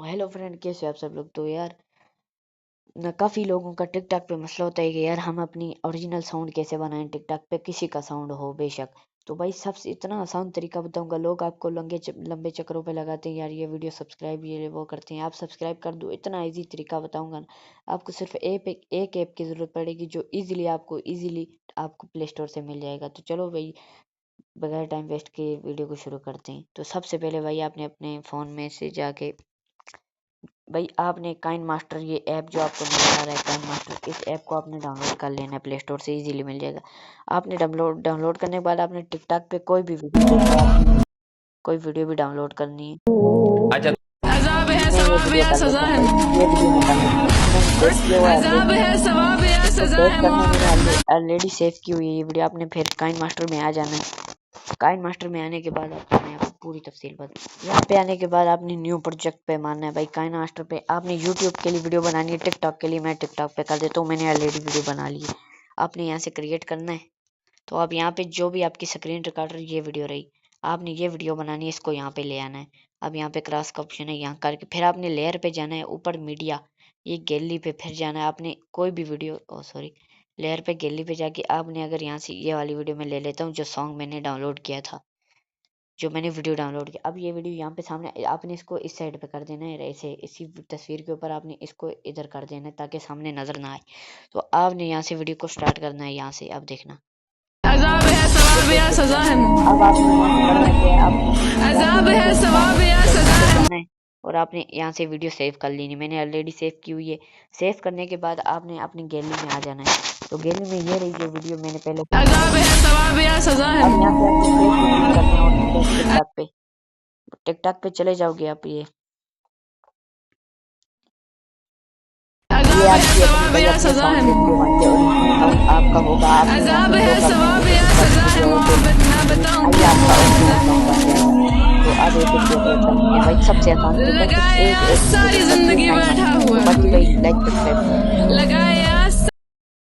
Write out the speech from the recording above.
Hello friend, कैसे हो आप सब लोग। तो यार काफ़ी लोगों का टिकटॉक पे मसला होता है कि यार हम अपनी ओरिजिनल साउंड कैसे बनाएं टिकटॉक पे, किसी का साउंड हो बेशक। तो भाई सबसे इतना आसान तरीका बताऊंगा। लोग आपको लंबे चक्करों पे लगाते हैं, यार ये वीडियो सब्सक्राइब ये वो करते हैं, आप सब्सक्राइब कर दो। इतना इजी तरीका बताऊंगा ना। आपको सिर्फ एक ऐप की ज़रूरत पड़ेगी जो इजीली आपको प्ले स्टोर से मिल जाएगा। तो चलो भाई, बगैर टाइम वेस्ट के वीडियो को शुरू करते हैं। तो सबसे पहले भाई आपने अपने फ़ोन में से जाके भाई आपने काइन मास्टर, ये ऐप जो आपको नजर आ रहा है काइन मास्टर, इस ऐप को आपने डाउनलोड कर लेना है। प्ले स्टोर से इजीली मिल जाएगा। आपने डाउनलोड करने के बाद आपने टिकटॉक पे कोई भी वीडियो भी डाउनलोड करनी है। अच्छा, अज़ाब है सवाब या सज़ा है। ये वीडियो मैं अज़ाब है सवाब या सज़ा है। मैंने ऑलरेडी सेव की हुई है ये वीडियो। आपने फिर काइन मास्टर में आ जाना है। काइन मास्टर में आने के बाद आपने आपको पूरी तफसील बता। यहाँ पे आने के बाद आपने न्यू प्रोजेक्ट पे मानना है भाई। काइन मास्टर पे आपने यूट्यूब के लिए वीडियो बनानी है, टिकटॉक के लिए मैं टिकटॉक पे कर देता हूँ, मैंने ऑलरेडी वीडियो बना ली है। आपने यहाँ से क्रिएट करना है। तो आप यहाँ पे जो भी आपकी स्क्रीन रिकॉर्डर ये वीडियो रही, आपने ये वीडियो बनानी है, इसको यहाँ पे ले आना है। अब यहाँ पे क्रॉस का ऑप्शन है, यहाँ करके फिर आपने लेयर पे जाना है, ऊपर मीडिया, ये गैलरी पे फिर जाना है। आपने कोई भी वीडियो सॉरी लेयर पे गैलरी पे जाके आपने अगर यहाँ से ये वाली वीडियो में ले लेता हूँ जो सॉन्ग मैंने डाउनलोड किया था, जो मैंने वीडियो डाउनलोड किया। अब ये वीडियो यहाँ पे सामने आपने इसको इस साइड पे कर देना है, ऐसे इसी तस्वीर के ऊपर आपने इसको इधर कर देना है ताकि सामने नजर ना आए। तो आपने यहाँ से वीडियो को स्टार्ट करना है। यहाँ से अब देखना, अज़ाब है सवाब या सज़ा है। अब आपने अज़ाब है सवाब या सज़ा है और आपने यहाँ से वीडियो सेव कर लेनी। मैंने ऑलरेडी सेव की हुई है। सेव करने के बाद आपने अपनी गैलरी में आ जाना है। तो गैलरी में ये रही जो वीडियो मैंने पहले, अज़ाब है सवाब या सज़ा है। अब यहाँ पे टिकटॉक पे चले जाओगे आप। ये सवाब या सज़ा है। आपका होगा, अज़ाब है सवाब या सज़ा है। मोहब्बत ना बताऊं तो अब भाई सबसे आसान लगाया सारी जिंदगी बैठा हुआ, लगाया